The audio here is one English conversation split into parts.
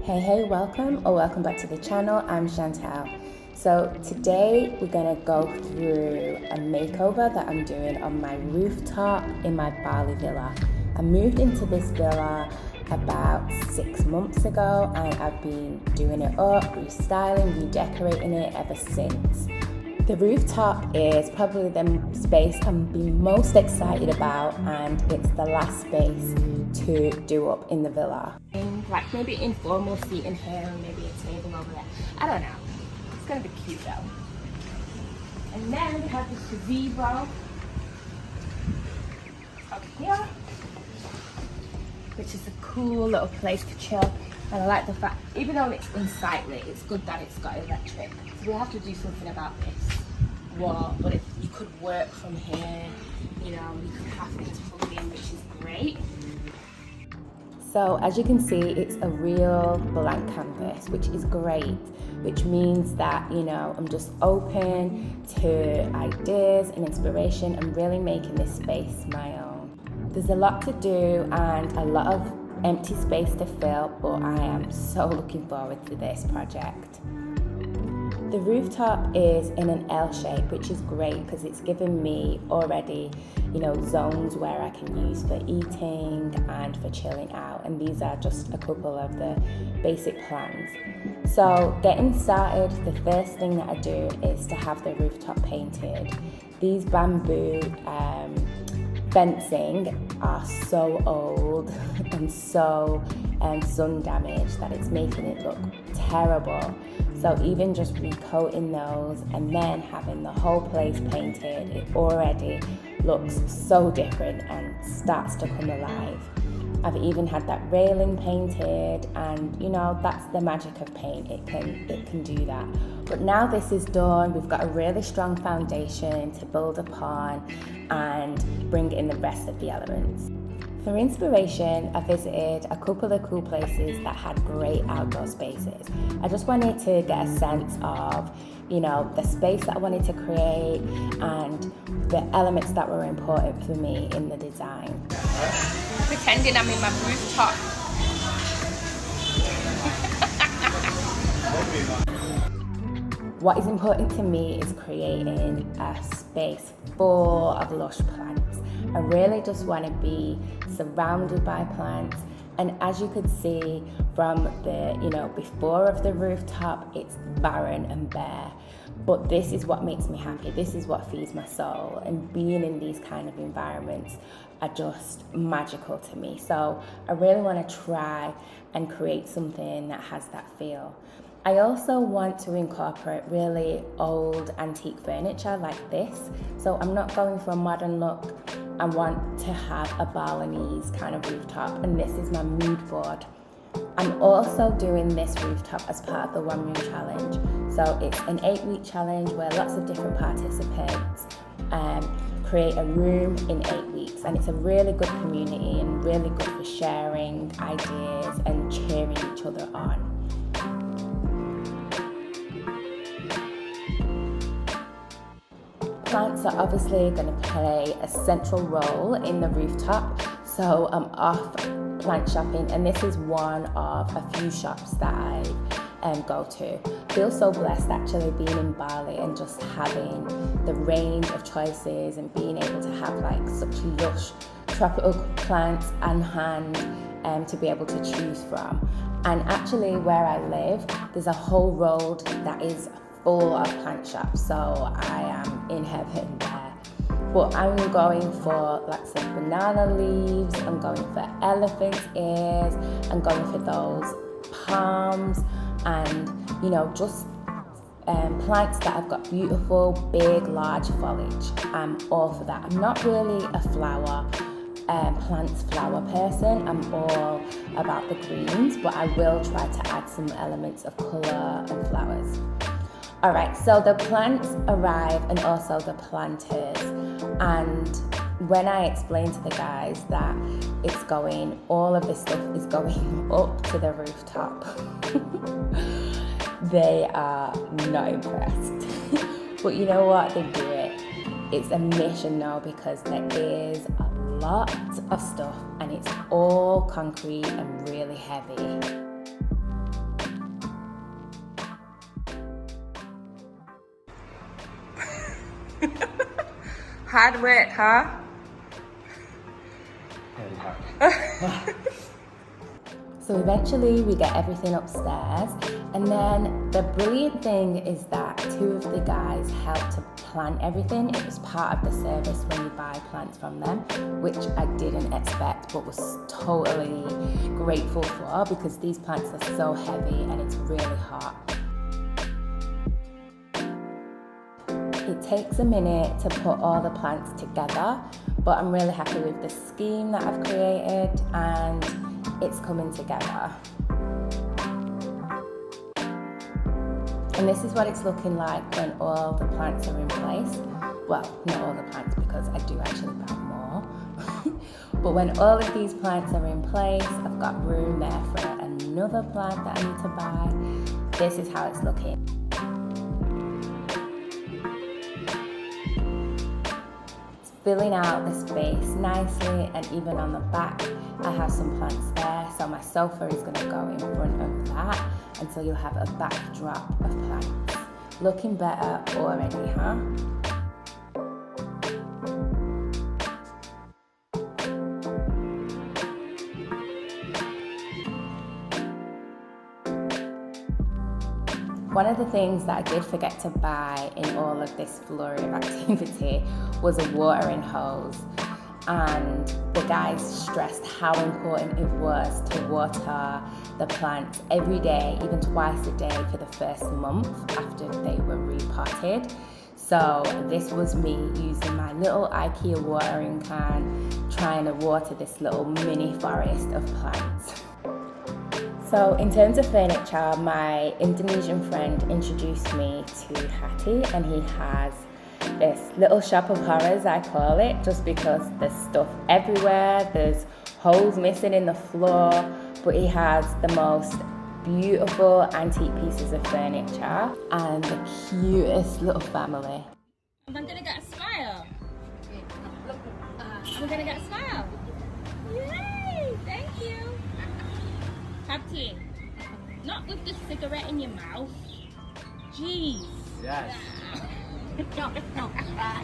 Hey, welcome back to the channel. I'm Chantal. So today we're gonna go through a makeover that I'm doing on my rooftop in my Bali villa. I moved into this villa about 6 months ago and I've been doing it up, restyling, redecorating it ever since. The rooftop is probably the space I'm being most excited about, and it's the last space to do up in the villa. Like maybe informal seating here and maybe a table over there. I don't know. It's gonna be cute though. And then we have this gazebo up here, which is a cool little place to chill. And I like the fact, even though it's unsightly, it's good that it's got electric. So we'll have to do something about this wall, but you could work from here, you know, you could have it tucked in, which is great. So as you can see, it's a real blank canvas, which is great, which means that, you know, I'm just open to ideas and inspiration and really making this space my own. There's a lot to do and a lot of empty space to fill, but I am so looking forward to this project. The rooftop is in an L shape, which is great because it's given me already, you know, zones where I can use for eating and for chilling out. And these are just a couple of the basic plans. So getting started, the first thing that I do is to have the rooftop painted. These bamboo fencing are so old and so sun damaged that it's making it look terrible. So even just recoating those and then having the whole place painted, it already looks so different and starts to come alive. I've even had that railing painted, and you know, that's the magic of paint. It can do that. But now this is done, we've got a really strong foundation to build upon and bring in the rest of the elements. For inspiration, I visited a couple of cool places that had great outdoor spaces. I just wanted to get a sense of, you know, the space that I wanted to create and the elements that were important for me in the design. Pretending I'm in my rooftop. What is important to me is creating a space full of lush plants. I really just want to be surrounded by plants, and as you could see from the, you know, before of the rooftop, it's barren and bare. But this is what makes me happy. This is what feeds my soul, and being in these kind of environments are just magical to me. So I really want to try and create something that has that feel. I also want to incorporate really old antique furniture like this. So I'm not going for a modern look. I want to have a Balinese kind of rooftop, and this is my mood board. I'm also doing this rooftop as part of the 1 Room Challenge. So it's an 8-week challenge where lots of different participants create a room in 8 weeks, and it's a really good community and really good for sharing ideas and cheering each other on. Plants are obviously going to play a central role in the rooftop, so I'm off plant shopping, and this is one of a few shops that I go to. I feel so blessed actually being in Bali and just having the range of choices and being able to have like such lush tropical plants on hand to be able to choose from. And actually where I live, there's a whole road that is full of plant shops, so I am in heaven there. But I'm going for lots of banana leaves, I'm going for elephant ears, I'm going for those palms, and you know, just plants that have got beautiful, big, large foliage. I'm all for that. I'm not really a flower person. I'm all about the greens, but I will try to add some elements of colour and flowers. Alright, so the plants arrive and also the planters, and when I explained to the guys that all of this stuff is going up to the rooftop, they are not impressed. But you know what, they do it. It's a mission now because there is a lot of stuff and it's all concrete and really heavy. Hard work, huh? Very hard. So eventually we get everything upstairs, and then the brilliant thing is that two of the guys helped to plant everything. It was part of the service when you buy plants from them, which I didn't expect but was totally grateful for, because these plants are so heavy and it's really hot. It takes a minute to put all the plants together, but I'm really happy with the scheme that I've created and it's coming together. And this is what it's looking like when all the plants are in place. Well, not all the plants, because I do actually buy more. But when all of these plants are in place, I've got room there for another plant that I need to buy. This is how it's looking. Filling out the space nicely, and even on the back I have some plants there, so my sofa is going to go in front of that, and so you'll have a backdrop of plants. Looking better already, huh? One of the things that I did forget to buy in all of this flurry of activity was a watering hose, and the guys stressed how important it was to water the plants every day, even twice a day for the first month after they were repotted. So this was me using my little IKEA watering can, trying to water this little mini forest of plants. So in terms of furniture, my Indonesian friend introduced me to Hattie, and he has this little shop of horrors, I call it, just because there's stuff everywhere, there's holes missing in the floor, but he has the most beautiful antique pieces of furniture and the cutest little family. I'm gonna get a smile. We're gonna get a smile. Yay! Thank you. Have tea. Not with the cigarette in your mouth. Jeez. Yes. No, no. Hi.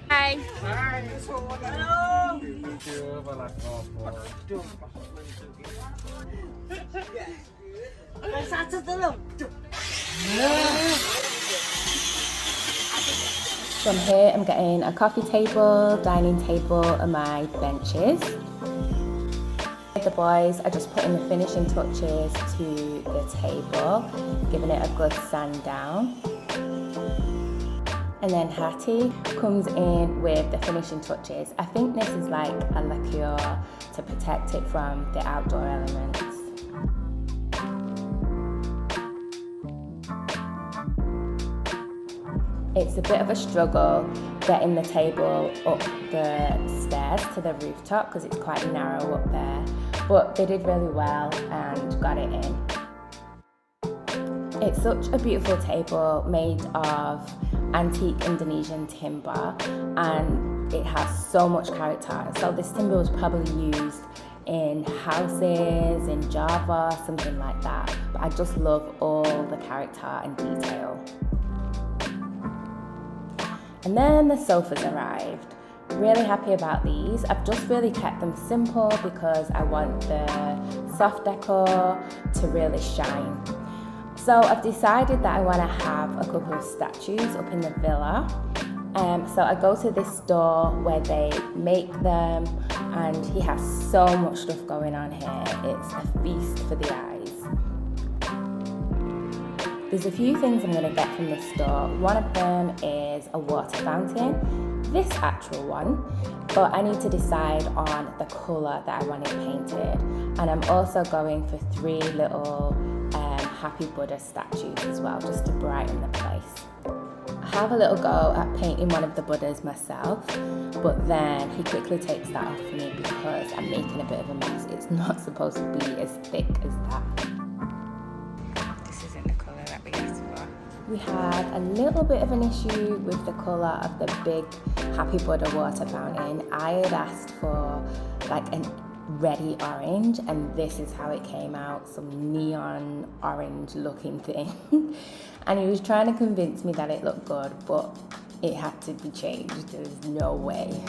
Hi. Hello. Thank you for like From here I'm getting a coffee table, dining table and my benches. The boys are just putting the finishing touches to the table, giving it a good sand down. And then Hattie comes in with the finishing touches. I think this is like a lacquer to protect it from the outdoor elements. It's a bit of a struggle getting the table up the stairs to the rooftop because it's quite narrow up there, but they did really well and got it in. It's such a beautiful table made of antique Indonesian timber, and it has so much character. So this timber was probably used in houses in Java, something like that, but I just love all the character and detail. And then the sofas arrived. Really happy about these. I've just really kept them simple because I want the soft decor to really shine. So I've decided that I want to have a couple of statues up in the villa. So I go to this store where they make them, and he has so much stuff going on here. It's a feast for the eyes. There's a few things I'm going to get from this store. One of them is a water fountain, this actual one, but I need to decide on the colour that I want it painted. And I'm also going for 3 little Happy Buddha statues as well, just to brighten the place. I have a little go at painting one of the Buddhas myself, but then he quickly takes that off me because I'm making a bit of a mess. It's not supposed to be as thick as that. This isn't the colour that we asked for. We had a little bit of an issue with the colour of the big Happy Buddha water fountain. I had asked for like an ready orange, and this is how it came out, some neon orange looking thing. And he was trying to convince me that it looked good, but it had to be changed. There's no way.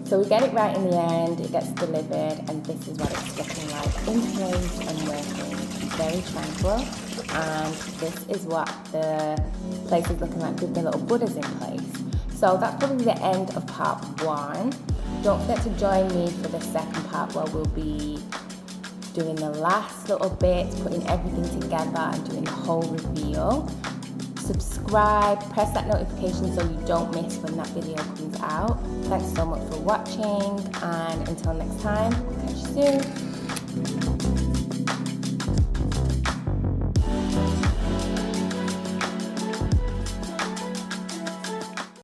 So we get it right in the end, it gets delivered, and this is what it's looking like in place and working. Very tranquil. And this is what the place is looking like with the little Buddhas in place. So that's probably the end of part 1. Don't forget to join me for the second part, where we'll be doing the last little bits, putting everything together and doing the whole reveal. Subscribe, press that notification so you don't miss when that video comes out. Thanks so much for watching, and until next time, catch you soon.